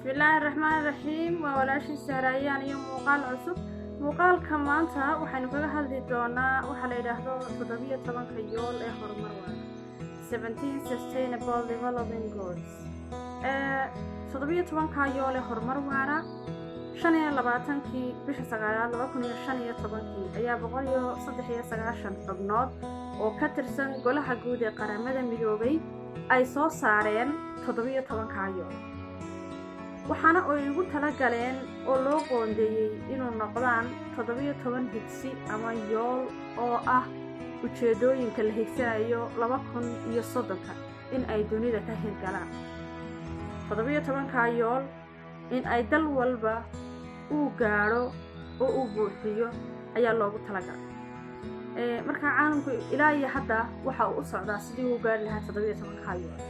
بسم الله الرحمن الرحيم وولاشي سهرayaan iyo muuqaal cusub muuqaalka maanta waxaynu kaga hadli doonaa waxa la yiraahdo 17 yool ee horumar waara 17 sustainable development goals 17 yool ee horumar waara 25kii bisha 9 2015 ayaa 193 xubnood oo ka tirsan golaha guud ee qaramada midoobay ay soo saareen 17 yool waxaana ay ugu tala galeen oo loo qoondeeyay inuu noqdaan 17 higsi ama yool oo ah ujeedooyinka la higsanayo 2030 in ay dunida ka hirgalaan 17 yool in ay dal walba uu gaaro oo uu buuxiyo ayaa loogu tala galay marka caalamku ilaa iyo hadda waxa uu u socdaa sidii uu gaari lahaa 17 yool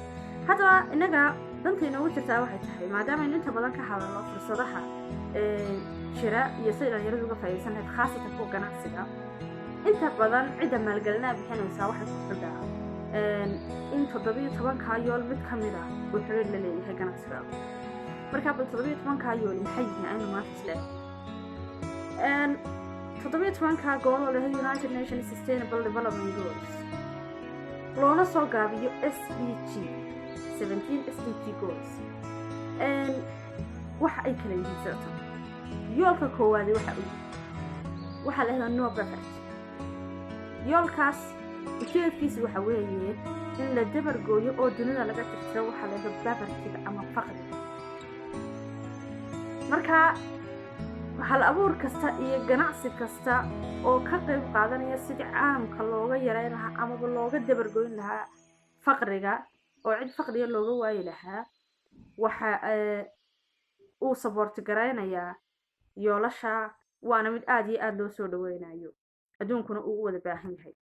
hadda inaga danteena ugu jirtaa waxay tahay maadaama inta badan ka hadalno fursadaha shira iyo sida dhalinyaradu uga faa'iideysanayaan khaasatan kuwa ganacsiga inta badan cida maalgelinaa bixinaysa waxay ku xidhaa in 17 yool mid kamid ah uu xiriir la leeyahay ganacsiga marka 17 yool maxay yihiin aynu maanta isleeyahay 17 gool oo leh United Nations Sustainable Development Goals loona soo gaabiyo SDG 17 SDG goals waxa ay kala yihiin yoolka koowaad waxa la yiraahdaa no poverty yoolkaas ujeedkiisu waxa weeye in la dabar gooyo oo dunida laga tirtiro waxa la yiraahdo poverty ama faqriga marka hal abuur kasta iyo ganacsi kasta oo ka qayb qaadanaya sidii caamka looga yareyn lahaa ama looga dabar gooyn lahaa faqriga oo cid faqriga looga waayi lahaa waxa uu support gareynayaa yoolasha waana mid aad iyo aad loo soo dhaweynayo adduunkuna uu wada baahan yahay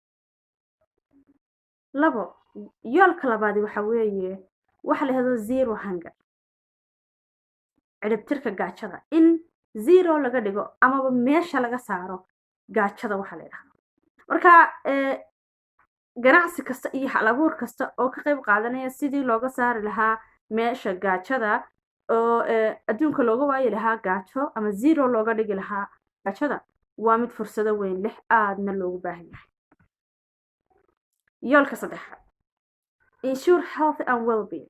labo yoolka labaad waxa weeye waxa la yiraahdo zero hunger ciribtirka gaajada in zero laga dhigo ama meesha laga saaro gaajada waxa la yiraahdo marka ganacsi kasta iyo hal abuur kasta oo ka qayb qaadanaya sidii looga saari lahaa meesha gaajada oo adduunka looga waayi lahaa gaajo ama zero looga dhigi lahaa gaajada waa mid fursado weyn leh aadna loogu baahan yahay yoolka saddexaad ensure health and well-being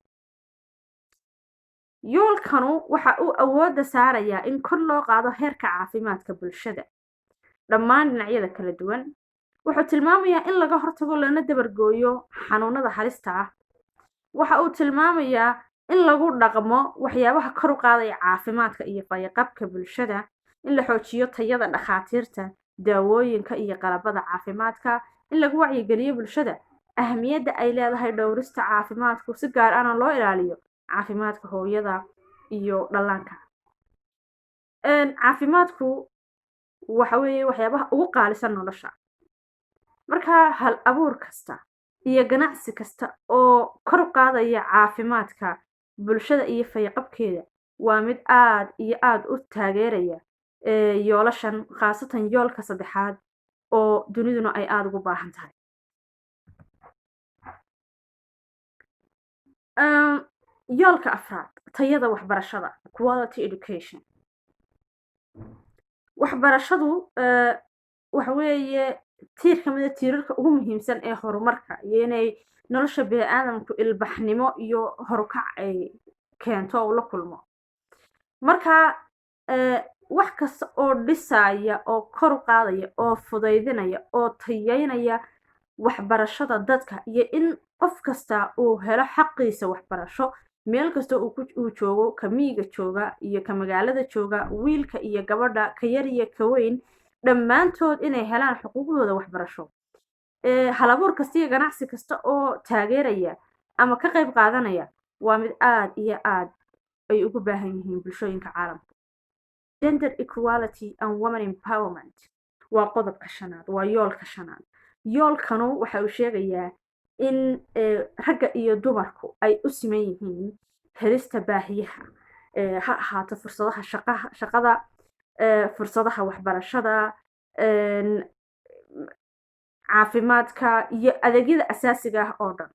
yoolkanu waxa uu awoodda saarayaa in kor loo qaado heerka caafimaadka bulshada dhammaan dhinacyada kala duwan wuxuu tilmaamayaa in laga hortago lana dabar gooyo xanuunada halista ah waxa uu tilmaamayaa in lagu dhaqmo waxyaabaha kor u qaadaya caafimaadka iyo fayaqabka bulshada in la xoojiyo tayada dhakhaatiirta daawooyinka iyo qalabada caafimaadka in lagu wacyigeliyo bulshada ahmiyadda ay leedahay dhowrista caafimaadku si gaar ah loo ilaaliyo caafimaadka hooyada iyo dhallaanka caafimaadku waxa weeye waxyaabaha ugu qaalisan nolosha marka hal abuur kasta iyo ganacsi kasta oo kor u qaadaya caafimaadka bulshada iyo fayaqabkeeda waa mid aad iyo aad u taageeraya yoolashan khaasatan yoolka saddexaad oo duniduna ay aad ugu baahan tahay yoolka afraad tayada waxbarashada quality education waxbarashadu waxa weeye tiir kamid ah tiirarka ugu muhiimsan ee horumarka iyo inay nolosha bini'aadamku ilbaxnimo iyo horukac ay keento oo la kulmo marka wax kasta oo dhisaya oo kor u qaadaya oo fudaydinaya oo tayeynaya waxbarashada dadka iyo in qof kasta uu helo xaqiisa waxbarasho meel kasta uu joogo kamiiga jooga iyo ka magaalada jooga wiilka iyo gabadha ka yar iyo ka weyn dhammaantood inay helaan xuquuqdooda waxbarasho hal abuur kasta iyo ganacsi kasta oo taageeraya ama ka qayb qaadanaya waa mid aad iyo aad ay ugu baahan yihiin bulshooyinka caalamka gender equality and women empowerment waa qodobka shanaad waa yoolka shanaad yoolkanu waxa uu sheegayaa in ragga iyo dumarku ay u siman yihiin helista baahiyaha ha ahaato fursadaha shaqada fursadaha waxbarashada caafimaadka iyo adeegyada asaasiga ah oo dhan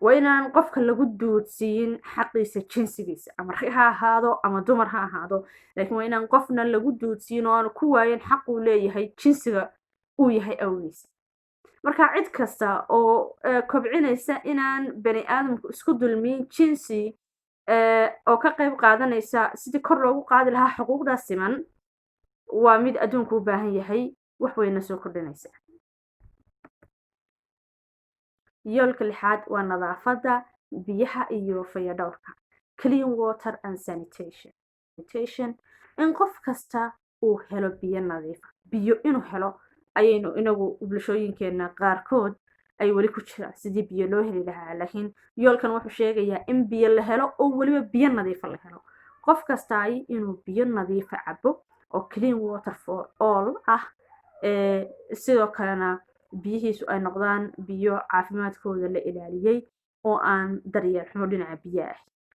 waa inaan qofka lagu duudsiin xaqiisa jinsigiisa ama rag ha ahaado ama dumar ha ahaado laakiin waa inaan qofna lagu duudsiin oo aan ku waayin xaq uu leeyahay jinsiga uu yahay awgiisa marka cid kasta oo kobcinaysa inaan bani aadamku isku dulmiin jinsi oo ka qayb qaadanaysa sidii kor loogu qaadi lahaa xuquuqda siman waa mid adduunku u baahan yahay wax weyna soo kordhinaysa yoolka lixaad waa nadaafadda biyaha iyo fayadhowrka clean water and sanitation in qof kasta uu helo biyo nadiif biyo inuu helo ayaynu inagu bulshooyinkeena qaarkood ay weli ku jiraan sidii biyo loo heli lahaa laakiin yoolkan wuxuu sheegayaa in biyo la helo oo weliba biyo nadiif la helo qof kasta ay inuu biyo nadiif cabo oo clean water for all ah sidoo kalena biyihiisu ay noqdaan biyo caafimaadkooda la ilaaliyay oo aan daryeel xumo dhinaca biyaha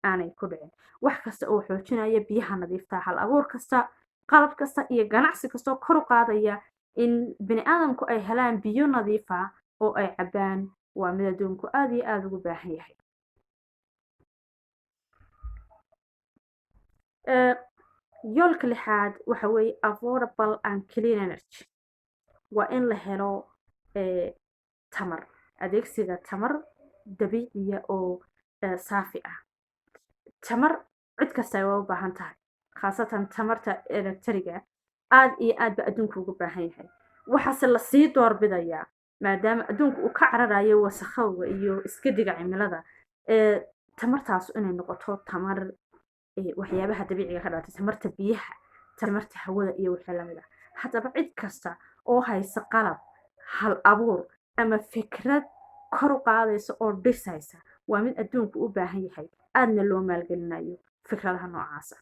aanay ku dhicin wax kasta oo xoojinaya biyaha nadiifta hal abuur kasta qalab kasta iyo ganacsi kasta kor u qaadaya in bini aadamku ay helaan biyo nadiif ah oo ay cabaan waa mid adduunku aad iyo aad ugu baahan yahay yoolka lixaad waxa weeye affordable and clean energy waa in la helo tamar adeegsiga tamar dabiiciya oo saafi ah tamar cid kasta way u baahan tahay khaasatan tamarta electriga aad iyo aad ba adduunku ugu baahan yahay waxaase la sii doorbidayaa maadaama adduunku uu ka cararayo wasakhowga iyo iska dhiga cimilada tamartaas inay noqoto tamar waxyaabaha dabiiciga ka dhalata tamarta biyaha tamarta hawada iyo wixii lamid ah haddaba cid kasta oo haysa qalab hal abuur ama fikrad kor u qaadaysa oo dhisaysa waa mid adduunku u baahan yahay aadna loo maalgelinayo fikradaha noocaasa